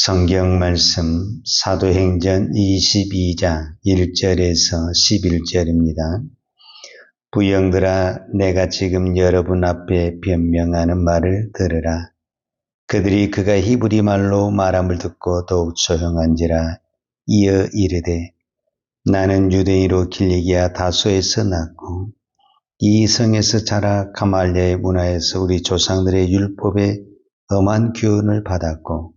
성경 말씀 사도행전 22장 1절에서 11절입니다. 부형들아, 내가 지금 여러분 앞에 변명하는 말을 들으라. 그들이 그가 히브리 말로 말함을 듣고 더욱 조용한지라. 이어 이르되, 나는 유대인으로 길리기아 다소에서 났고 이 성에서 자라 가말리아의 문화에서 우리 조상들의 율법에 엄한 교훈을 받았고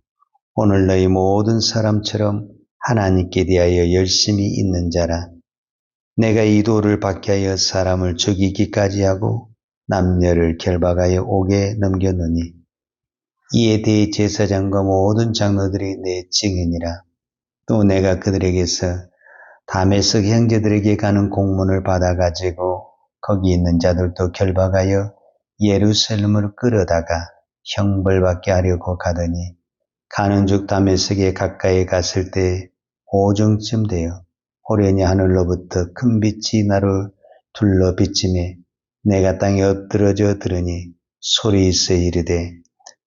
오늘 너희 모든 사람처럼 하나님께 대하여 열심히 있는 자라. 내가 이 돌을 박해하여 사람을 죽이기까지 하고 남녀를 결박하여 옥에 넘겼느니 이에 대해 제사장과 모든 장로들이 내 증인이라. 또 내가 그들에게서 다메섹 형제들에게 가는 공문을 받아가지고 거기 있는 자들도 결박하여 예루살렘을 끌어다가 형벌받게 하려고 가더니 가는 중 다메섹에 가까이 갔을 때 오정쯤 되어 호련히 하늘로부터 큰 빛이 나를 둘러 비치매 내가 땅에 엎드러져 들으니 소리있어 이르되,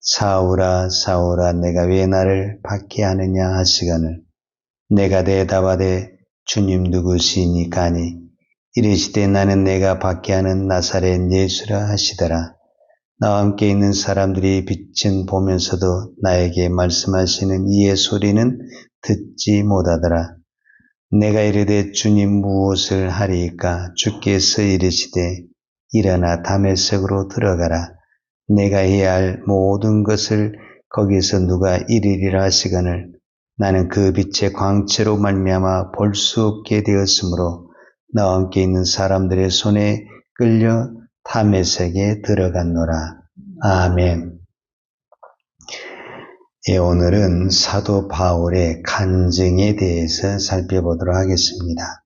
사울아 사울아 내가 왜 나를 박해하느냐 하시거늘 내가 대답하되 주님 누구시니까 하니 이르시되 나는 내가 박해하는 나사렛 예수라 하시더라. 나와 함께 있는 사람들이 빛은 보면서도 나에게 말씀하시는 이의 소리는 듣지 못하더라. 내가 이르되 주님 무엇을 하리이까? 주께서 이르시되 일어나 다메섹으로 들어가라. 내가 해야 할 모든 것을 거기서 누가 이르리라 하시거늘 나는 그 빛의 광채로 말미암아 볼 수 없게 되었으므로 나와 함께 있는 사람들의 손에 끌려 다메섹에 들어갔노라. 아멘. 오늘은 사도 바울의 간증에 대해서 살펴보도록 하겠습니다.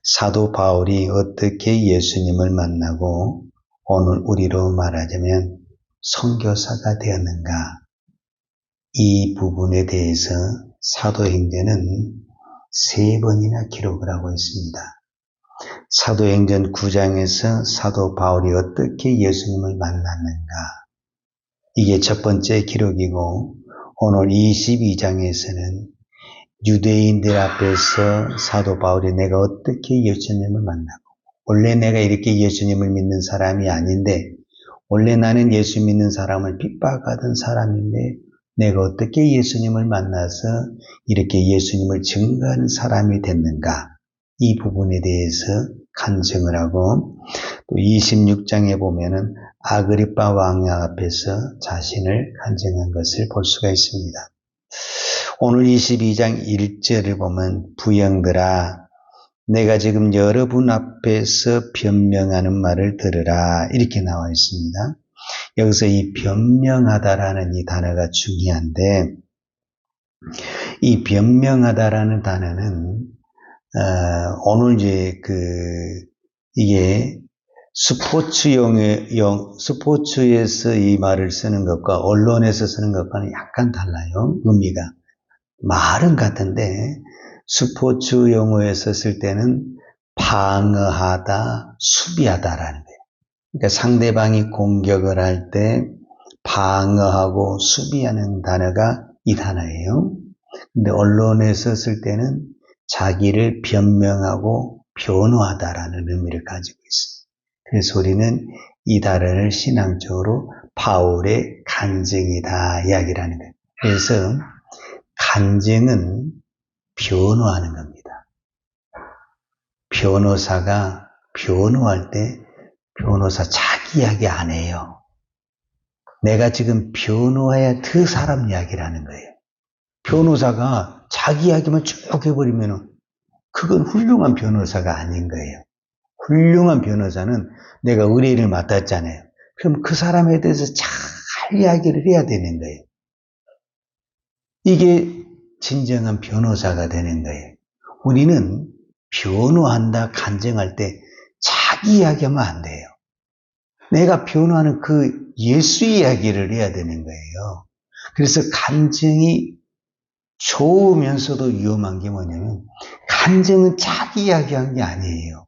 사도 바울이 어떻게 예수님을 만나고 오늘 우리로 말하자면 선교사가 되었는가, 이 부분에 대해서 사도행전은 3번이나 기록을 하고 있습니다. 사도행전 9장에서 사도 바울이 어떻게 예수님을 만났는가, 이게 첫 번째 기록이고, 오늘 22장에서는 유대인들 앞에서 사도 바울이 내가 어떻게 예수님을 만나고, 원래 내가 이렇게 예수님을 믿는 사람이 아닌데, 원래 나는 예수 믿는 사람을 핍박하던 사람인데 내가 어떻게 예수님을 만나서 이렇게 예수님을 증거하는 사람이 됐는가, 이 부분에 대해서 간증을 하고, 또 26장에 보면은 아그리빠 왕 앞에서 자신을 간증한 것을 볼 수가 있습니다. 오늘 22장 1절을 보면 부형들아, 내가 지금 여러분 앞에서 변명하는 말을 들으라, 이렇게 나와 있습니다. 여기서 이 변명하다라는 이 단어가 중요한데, 이 변명하다라는 단어는 오늘 이제 이게 스포츠에서 이 말을 쓰는 것과 언론에서 쓰는 것과는 약간 달라요. 의미가. 말은 같은데 스포츠 용어에서 쓸 때는 방어하다, 수비하다라는 거예요. 그러니까 상대방이 공격을 할 때 방어하고 수비하는 단어가 이 단어예요. 근데 언론에서 쓸 때는 자기를 변명하고 변호하다라는 의미를 가지고 있어요. 그래서 우리는 이 단어를 신앙적으로 바울의 간증이다 이야기를 하는 거예요. 그래서 간증은 변호하는 겁니다. 변호사가 변호할 때 변호사 자기 이야기 안 해요. 내가 지금 변호해야 그 사람 이야기를 하는 거예요. 변호사가 자기 이야기만 쭉 해버리면 그건 훌륭한 변호사가 아닌 거예요. 훌륭한 변호사는 내가 의뢰를 맡았잖아요. 그럼 그 사람에 대해서 잘 이야기를 해야 되는 거예요. 이게 진정한 변호사가 되는 거예요. 우리는 변호한다, 간증할 때 자기 이야기하면 안 돼요. 내가 변호하는 그 예수 이야기를 해야 되는 거예요. 그래서 간증이 좋으면서도 위험한 게 뭐냐면, 간증은 자기 이야기한 게 아니에요.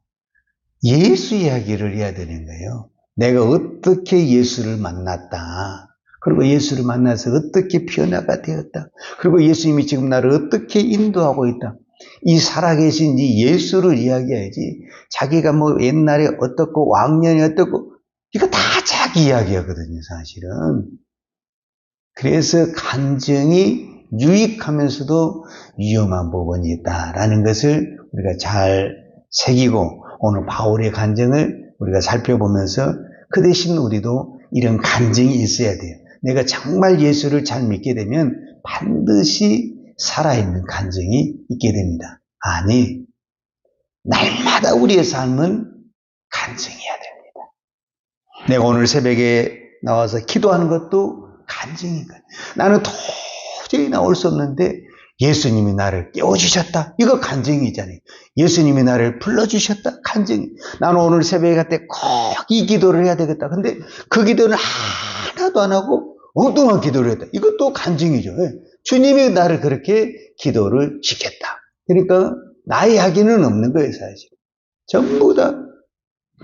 예수 이야기를 해야 되는 거예요. 내가 어떻게 예수를 만났다. 그리고 예수를 만나서 어떻게 변화가 되었다. 그리고 예수님이 지금 나를 어떻게 인도하고 있다. 이 살아계신 이 예수를 이야기해야지. 자기가 뭐 옛날에 어떻고 왕년이 어떻고 이거 다 자기 이야기하거든요, 사실은. 그래서 간증이 유익하면서도 위험한 부분이 있다라는 것을 우리가 잘 새기고 오늘 바울의 간증을 우리가 살펴보면서 그 대신 우리도 이런 간증이 있어야 돼요. 내가 정말 예수를 잘 믿게 되면 반드시 살아있는 간증이 있게 됩니다. 아니, 날마다 우리의 삶은 간증해야 됩니다. 내가 오늘 새벽에 나와서 기도하는 것도 간증인 거예요. 나는 도저히 나올 수 없는데 예수님이 나를 깨워주셨다. 이거 간증이잖아요. 예수님이 나를 불러주셨다. 간증이. 나는 오늘 새벽에 갈 때 꼭 이 기도를 해야 되겠다. 근데 그 기도는 하나도 안 하고 엉뚱한 기도를 했다. 이것도 간증이죠. 주님이 나를 그렇게 기도를 시켰다. 그러니까 나의 이야기는 없는 거예요, 사실. 전부 다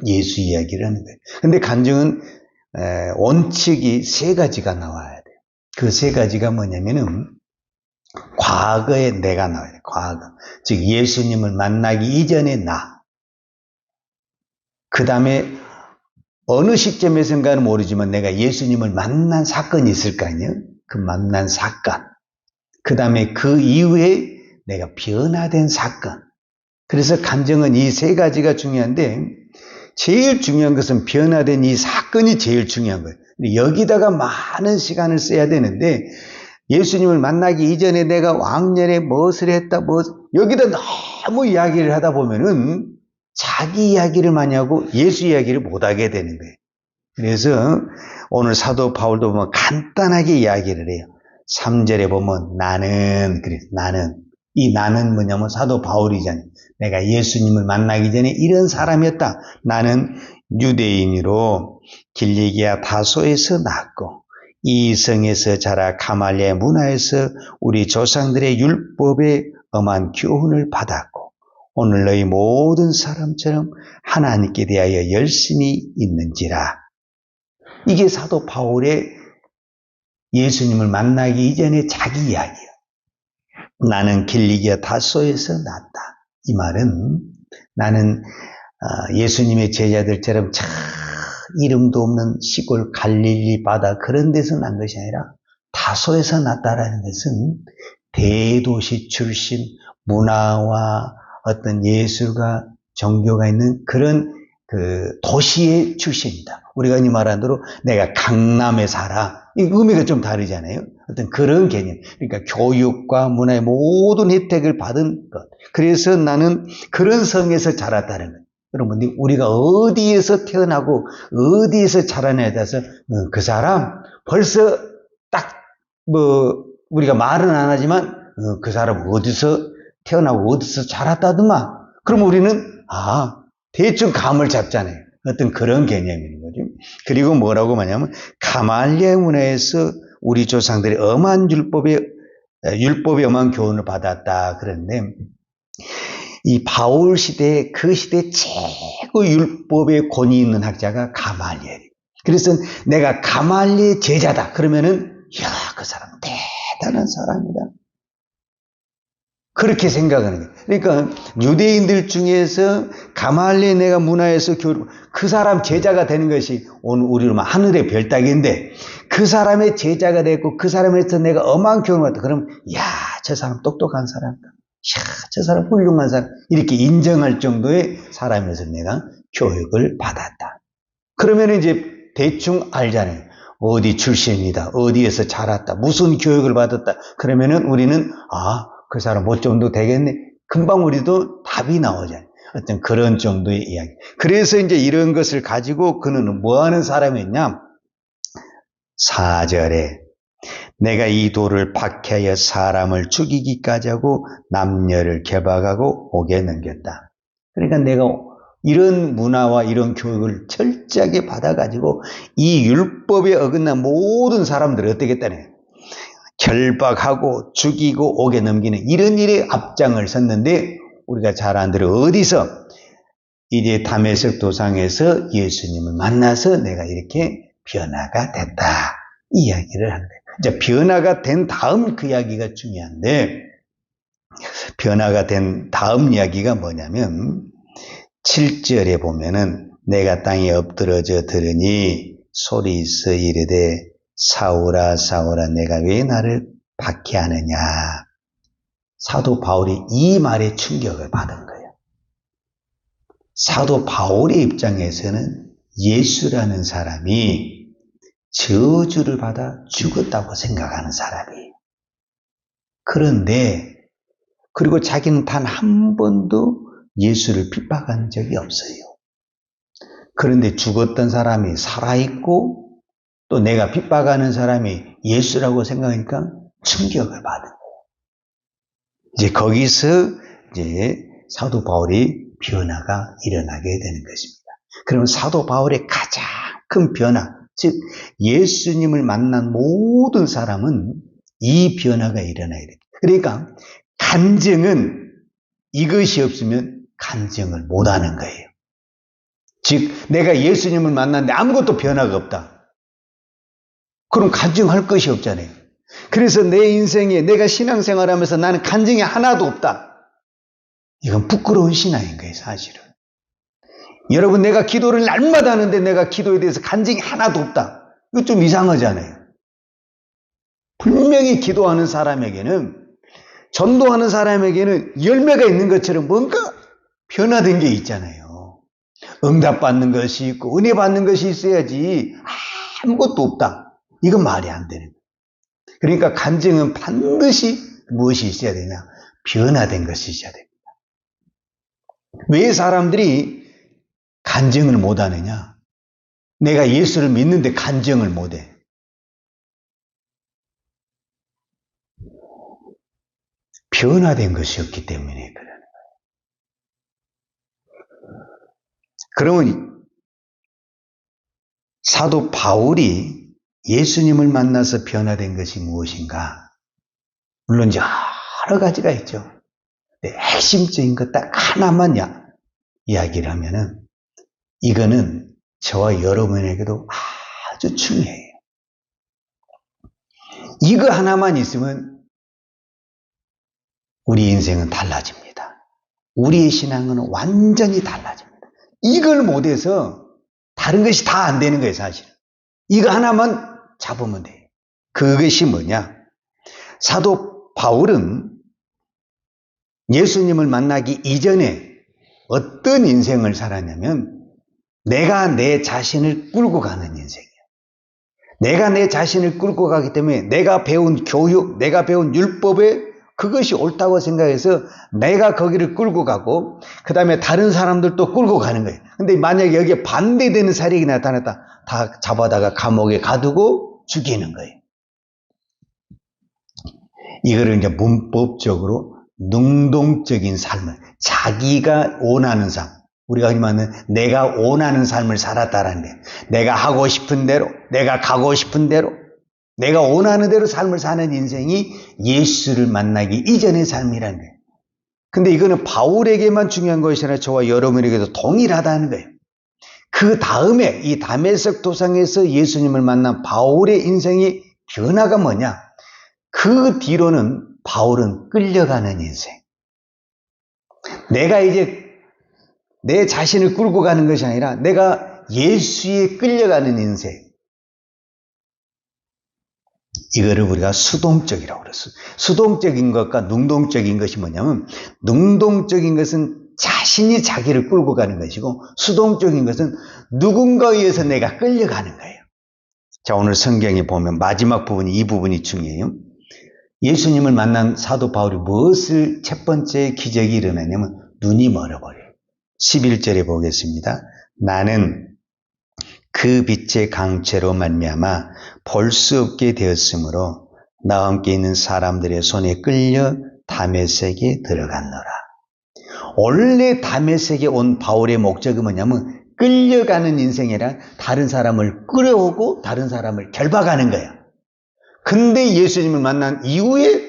예수 이야기를 하는 거예요. 근데 간증은 원칙이 세 가지가 나와야 돼요. 그 세 가지가 뭐냐면은 과거의 내가 나와야 돼요. 과거. 즉 예수님을 만나기 이전의 나. 그 다음에 어느 시점에선가는 모르지만 내가 예수님을 만난 사건이 있을 거 아니에요. 그 만난 사건. 그 다음에 그 이후에 내가 변화된 사건. 그래서 간증은 이 세 가지가 중요한데 제일 중요한 것은 변화된 이 사건이 제일 중요한 거예요. 여기다가 많은 시간을 써야 되는데 예수님을 만나기 이전에 내가 왕년에 무엇을 했다, 여기다 너무 이야기를 하다 보면은 자기 이야기를 많이 하고 예수 이야기를 못하게 되는 거예요. 그래서 오늘 사도 바울도 보면 간단하게 이야기를 해요. 3절에 보면 나는, 그래, 나는. 이 나는 뭐냐면 사도 바울이잖아요. 내가 예수님을 만나기 전에 이런 사람이었다. 나는 유대인으로 길리기아 다소에서 났고 이 성에서 자라 가말리엘 문화에서 우리 조상들의 율법에 엄한 교훈을 받았고 오늘 너희 모든 사람처럼 하나님께 대하여 열심히 있는지라. 이게 사도 바울의 예수님을 만나기 이전에 자기 이야기예요. 나는 길리기아 다소에서 났다. 이 말은 나는 예수님의 제자들처럼 참 이름도 없는 시골 갈릴리 바다 그런 데서 난 것이 아니라 다소에서 났다라는 것은 대도시 출신 문화와 어떤 예술과 종교가 있는 그런 그 도시의 출신이다. 우리가 이 말한 대로 내가 강남에 살아. 이 의미가 좀 다르잖아요. 어떤 그런 개념. 그러니까 교육과 문화의 모든 혜택을 받은 것. 그래서 나는 그런 성에서 자랐다는 것. 여러분, 우리가 어디에서 태어나고 어디에서 자라냐에 따라서 그 사람 벌써 딱 우리가 말은 안 하지만 그 사람 어디서 태어나고 어디서 자랐다더만. 그럼 우리는 대충 감을 잡잖아요. 어떤 그런 개념인 거죠. 그리고 뭐라고 말하냐면 가말리엘 문화에서 우리 조상들이 엄한 율법에 엄한 교훈을 받았다. 그런데 이 바울 시대에 그 시대 최고 율법의 권위 있는 학자가 가말리엘. 그래서 내가 가말리엘 제자다. 그러면은 그 사람은 대단한 사람이다. 그렇게 생각하는 거예요. 그러니까 유대인들 중에서 가말리엘 내가 문화에서 그 사람 제자가 되는 것이 오늘 우리로 하늘의 별 따기인데 그 사람의 제자가 됐고 그 사람에서 내가 엄한 교훈을 받다. 그러면 저 사람 똑똑한 사람이다. 저 사람 훌륭한 사람. 이렇게 인정할 정도의 사람에서 내가 교육을 받았다. 그러면 이제 대충 알잖아요. 어디 출신이다. 어디에서 자랐다. 무슨 교육을 받았다. 그러면은 우리는 그 사람 뭐 정도 되겠네. 금방 우리도 답이 나오잖아요. 어떤 그런 정도의 이야기. 그래서 이제 이런 것을 가지고 그는 뭐 하는 사람이었냐? 4절에 내가 이 돌을 박해하여 사람을 죽이기까지 하고 남녀를 개박하고 옥에 넘겼다. 그러니까 내가 이런 문화와 이런 교육을 철저하게 받아가지고 이 율법에 어긋난 모든 사람들을 어떻게 했다네. 결박하고 죽이고 옥에 넘기는 이런 일에 앞장을 섰는데 우리가 잘 아는 대로 어디서 이제 다메섹 도상에서 예수님을 만나서 내가 이렇게 변화가 됐다. 이 이야기를 하는 거예요. 이제 변화가 된 다음 그 이야기가 중요한데, 변화가 된 다음 이야기가 뭐냐면 7절에 보면은 내가 땅에 엎드러져 들으니 소리 있어 이르되 사울아 사울아 내가 왜 나를 박해하느냐. 사도 바울이 이 말에 충격을 받은 거예요. 사도 바울의 입장에서는 예수라는 사람이 저주를 받아 죽었다고 생각하는 사람이에요. 그런데 그리고 자기는 단 한 번도 예수를 핍박한 적이 없어요. 그런데 죽었던 사람이 살아있고 또 내가 핍박하는 사람이 예수라고 생각하니까 충격을 받은 거예요. 이제 거기서 이제 사도 바울이 변화가 일어나게 되는 것입니다. 그러면 사도 바울의 가장 큰 변화, 즉 예수님을 만난 모든 사람은 이 변화가 일어나야 돼요. 그러니까 간증은 이것이 없으면 간증을 못하는 거예요. 즉 내가 예수님을 만났는데 아무것도 변화가 없다. 그럼 간증할 것이 없잖아요. 그래서 내 인생에 내가 신앙생활하면서 나는 간증이 하나도 없다. 이건 부끄러운 신앙인 거예요, 사실은. 여러분, 내가 기도를 날마다 하는데 내가 기도에 대해서 간증이 하나도 없다. 이거 좀 이상하잖아요. 분명히 기도하는 사람에게는, 전도하는 사람에게는 열매가 있는 것처럼 뭔가 변화된 게 있잖아요. 응답받는 것이 있고 은혜 받는 것이 있어야지 아무것도 없다. 이건 말이 안 되는 거예요. 그러니까 간증은 반드시 무엇이 있어야 되냐? 변화된 것이 있어야 됩니다. 왜 사람들이 간증을 못하느냐? 내가 예수를 믿는데 간증을 못해. 변화된 것이 없기 때문에 그러는 거예요. 그러면 사도 바울이 예수님을 만나서 변화된 것이 무엇인가? 물론 이제 여러 가지가 있죠. 근데 핵심적인 것 딱 하나만 이야기를 하면은 이거는 저와 여러분에게도 아주 중요해요. 이거 하나만 있으면 우리 인생은 달라집니다. 우리의 신앙은 완전히 달라집니다. 이걸 못해서 다른 것이 다 안 되는 거예요, 사실은. 이거 하나만 잡으면 돼요. 그것이 뭐냐? 사도 바울은 예수님을 만나기 이전에 어떤 인생을 살았냐면 내가 내 자신을 끌고 가는 인생이에요. 내가 내 자신을 끌고 가기 때문에 내가 배운 교육, 내가 배운 율법에 그것이 옳다고 생각해서 내가 거기를 끌고 가고 그 다음에 다른 사람들도 끌고 가는 거예요. 근데 만약에 여기에 반대되는 사례가 나타났다, 다 잡아다가 감옥에 가두고 죽이는 거예요. 이거를 이제 문법적으로 능동적인 삶을, 자기가 원하는 삶, 우리가 흔히 말하는 내가 원하는 삶을 살았다라는 거예요. 내가 하고 싶은 대로, 내가 가고 싶은 대로, 내가 원하는 대로 삶을 사는 인생이 예수를 만나기 이전의 삶이라는 거예요. 근데 이거는 바울에게만 중요한 것이 아니라 저와 여러분에게도 동일하다는 거예요. 그 다음에 이 다메섹 도상에서 예수님을 만난 바울의 인생의 변화가 뭐냐? 그 뒤로는 바울은 끌려가는 인생. 내가 이제 내 자신을 끌고 가는 것이 아니라 내가 예수에 끌려가는 인생. 이거를 우리가 수동적이라고 그랬어요. 수동적인 것과 능동적인 것이 뭐냐면 능동적인 것은 자신이 자기를 끌고 가는 것이고 수동적인 것은 누군가에 의해서 내가 끌려가는 거예요. 자, 오늘 성경에 보면 마지막 부분이 이 부분이 중요해요. 예수님을 만난 사도 바울이 무엇을 첫 번째 기적이 일어나냐면 눈이 멀어버려요. 11절에 보겠습니다. 나는 그 빛의 강체로 말미암아 볼 수 없게 되었으므로 나와 함께 있는 사람들의 손에 끌려 다메섹에 들어갔노라. 원래 다메섹에 온 바울의 목적이 뭐냐면 끌려가는 인생이라 다른 사람을 끌어오고 다른 사람을 결박하는 거야. 근데 예수님을 만난 이후에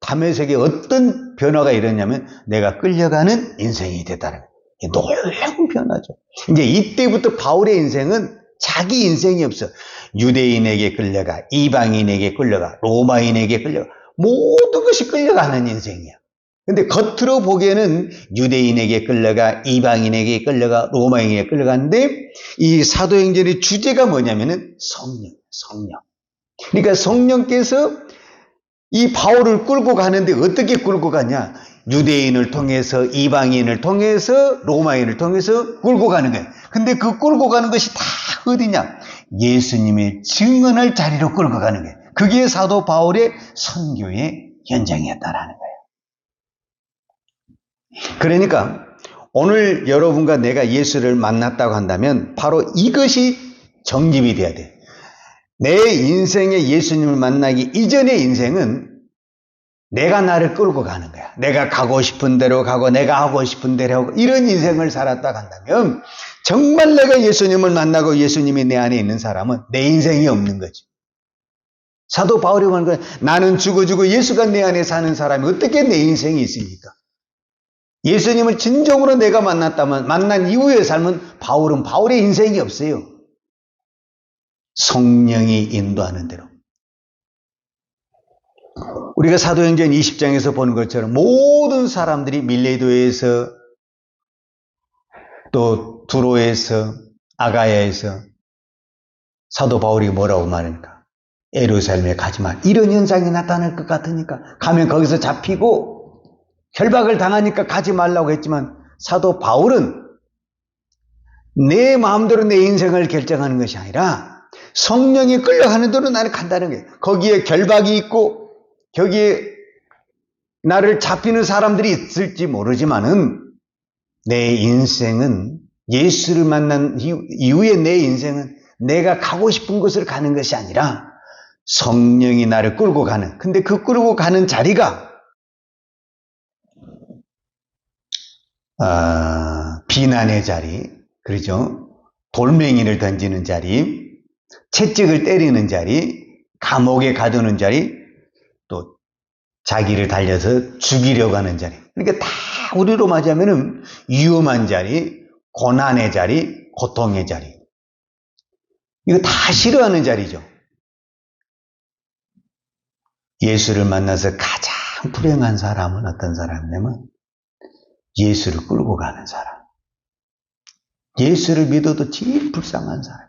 다메섹에 어떤 변화가 일어나냐면 내가 끌려가는 인생이 됐다는 거예요. 놀라운 변화죠. 이제 이때부터 바울의 인생은 자기 인생이 없어. 유대인에게 끌려가, 이방인에게 끌려가, 로마인에게 끌려가, 모든 것이 끌려가는 인생이야. 근데 겉으로 보기에는 유대인에게 끌려가, 이방인에게 끌려가, 로마인에게 끌려가는데 이 사도행전의 주제가 뭐냐면은 성령. 그러니까 성령께서 이 바울을 끌고 가는데 어떻게 끌고 가냐? 유대인을 통해서, 이방인을 통해서, 로마인을 통해서 끌고 가는 거예요. 근데 그 끌고 가는 것이 다 어디냐? 예수님의 증언할 자리로 끌고 가는 거예요. 그게 사도 바울의 선교의 현장이었다라는 거예요. 그러니까 오늘 여러분과 내가 예수를 만났다고 한다면 바로 이것이 정립이 돼야 돼. 내 인생에 예수님을 만나기 이전의 인생은 내가 나를 끌고 가는 거야. 내가 가고 싶은 대로 가고 내가 하고 싶은 대로 하고 이런 인생을 살았다고 한다면 정말 내가 예수님을 만나고 예수님이 내 안에 있는 사람은 내 인생이 없는 거지. 사도 바울이 말하는 거야. 나는 죽어주고 예수가 내 안에 사는 사람이 어떻게 내 인생이 있습니까? 예수님을 진정으로 내가 만났다면 만난 이후의 삶은 바울의 인생이 없어요. 성령이 인도하는 대로. 우리가 사도행전 20장에서 보는 것처럼 모든 사람들이 밀레도에서 또 두로에서 아가야에서 사도 바울이 뭐라고 말합니까? 예루살렘에 가지마. 이런 현상이 나타날 것 같으니까 가면 거기서 잡히고 결박을 당하니까 가지 말라고 했지만 사도 바울은 내 마음대로 내 인생을 결정하는 것이 아니라 성령이 끌려가는 대로 나는 간다는 거예요. 거기에 결박이 있고 거기에 나를 잡히는 사람들이 있을지 모르지만은 내 인생은 예수를 만난 이후에 내 인생은 내가 가고 싶은 곳을 가는 것이 아니라 성령이 나를 끌고 가는, 근데 그 끌고 가는 자리가 비난의 자리, 그렇죠? 돌멩이를 던지는 자리, 채찍을 때리는 자리, 감옥에 가두는 자리, 또 자기를 달려서 죽이려고 하는 자리. 그러니까 다 우리로 맞이하면은 위험한 자리, 고난의 자리, 고통의 자리. 이거 다 싫어하는 자리죠. 예수를 만나서 가장 불행한 사람은 어떤 사람이냐면 예수를 끌고 가는 사람. 예수를 믿어도 제일 불쌍한 사람.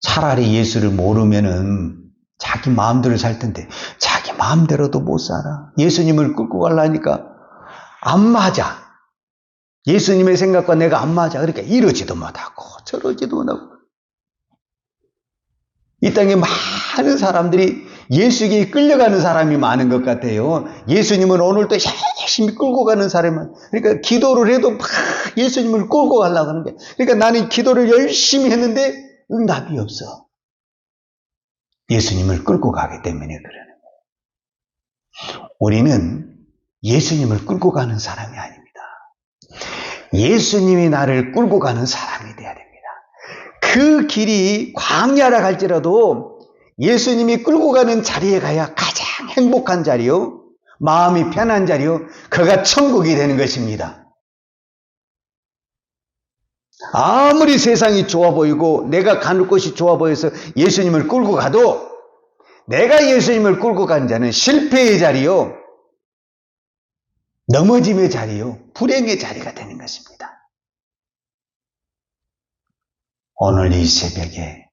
차라리 예수를 모르면은 자기 마음대로 살 텐데 자기 마음대로도 못 살아. 예수님을 끌고 가려니까 안 맞아. 예수님의 생각과 내가 안 맞아. 그러니까 이러지도 못하고 저러지도 못하고. 이 땅에 많은 사람들이 예수에게 끌려가는 사람이 많은 것 같아요. 예수님은 오늘도 열심히 끌고 가는 사람은, 그러니까 기도를 해도 막 예수님을 끌고 가려고 하는 거예요. 그러니까 나는 기도를 열심히 했는데 응답이 없어. 예수님을 끌고 가기 때문에 그러는 거예요. 우리는 예수님을 끌고 가는 사람이 아닙니다. 예수님이 나를 끌고 가는 사람이 돼야 됩니다. 그 길이 광야라 할지라도 예수님이 끌고 가는 자리에 가야 가장 행복한 자리요, 마음이 편한 자리요, 그가 천국이 되는 것입니다. 아무리 세상이 좋아 보이고 내가 가는 곳이 좋아 보여서 예수님을 끌고 가도 내가 예수님을 끌고 간 자는 실패의 자리요, 넘어짐의 자리요, 불행의 자리가 되는 것입니다. 오늘 이 새벽에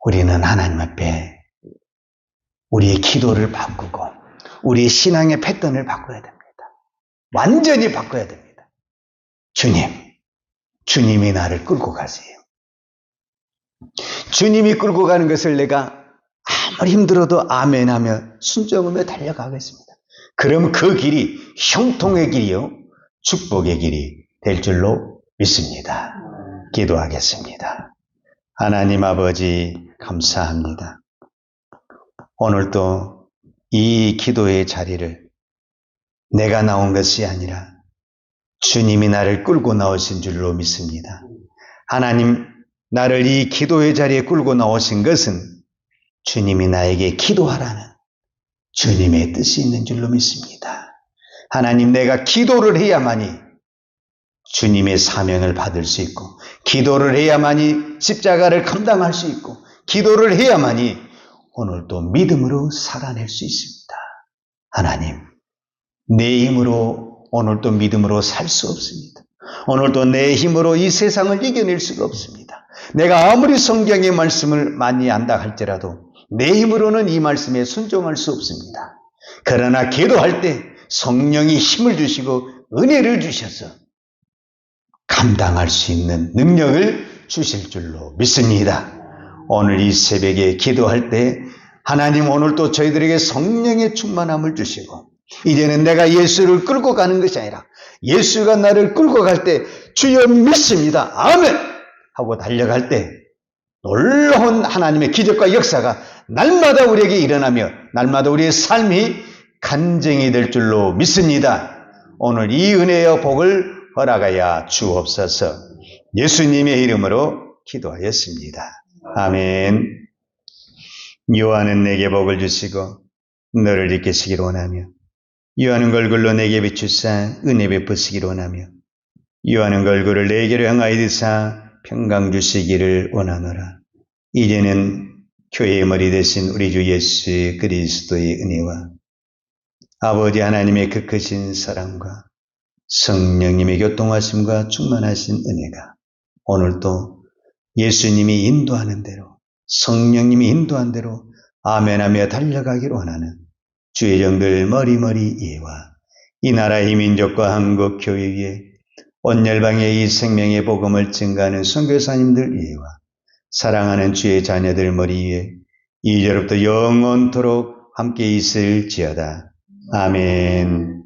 우리는 하나님 앞에 우리의 기도를 바꾸고 우리의 신앙의 패턴을 바꿔야 됩니다. 완전히 바꿔야 됩니다. 주님이 나를 끌고 가세요. 주님이 끌고 가는 것을 내가 아무리 힘들어도 아멘하며 순종하며 달려가겠습니다. 그럼 그 길이 형통의 길이요, 축복의 길이 될 줄로 믿습니다. 기도하겠습니다. 하나님 아버지 감사합니다. 오늘도 이 기도의 자리를 내가 나온 것이 아니라 주님이 나를 끌고 나오신 줄로 믿습니다. 하나님, 나를 이 기도의 자리에 끌고 나오신 것은 주님이 나에게 기도하라는 주님의 뜻이 있는 줄로 믿습니다. 하나님, 내가 기도를 해야만이 주님의 사명을 받을 수 있고, 기도를 해야만이 십자가를 감당할 수 있고, 기도를 해야만이 오늘도 믿음으로 살아낼 수 있습니다. 하나님, 내 힘으로 오늘도 믿음으로 살 수 없습니다. 오늘도 내 힘으로 이 세상을 이겨낼 수가 없습니다. 내가 아무리 성경의 말씀을 많이 안다 할지라도 내 힘으로는 이 말씀에 순종할 수 없습니다. 그러나 기도할 때 성령이 힘을 주시고 은혜를 주셔서 감당할 수 있는 능력을 주실 줄로 믿습니다. 오늘 이 새벽에 기도할 때 하나님 오늘도 저희들에게 성령의 충만함을 주시고, 이제는 내가 예수를 끌고 가는 것이 아니라 예수가 나를 끌고 갈 때 주여 믿습니다, 아멘 하고 달려갈 때 놀라운 하나님의 기적과 역사가 날마다 우리에게 일어나며 날마다 우리의 삶이 간증이 될 줄로 믿습니다. 오늘 이 은혜와 복을 허락하여 주옵소서. 예수님의 이름으로 기도하였습니다. 아멘. 요한은 내게 복을 주시고 너를 이끄시기를 원하며, 요한은 얼굴로 내게 비추사 은혜 베푸시기를 원하며, 요한은 얼굴을 내게로 향하여 드사 평강 주시기를 원하노라. 이제는 교회의 머리 되신 우리 주 예수 그리스도의 은혜와 아버지 하나님의 그 크신 사랑과 성령님의 교통하심과 충만하신 은혜가 오늘도 예수님이 인도하는 대로, 성령님이 인도한 대로 아멘하며 달려가기를 원하는 주의 종들 머리머리 예와 이 나라의 이 민족과 한국 교회 위에 온 열방의 이 생명의 복음을 증가하는 선교사님들 위에와 사랑하는 주의 자녀들 머리 위에 이제로부터 영원토록 함께 있을지어다. 아멘.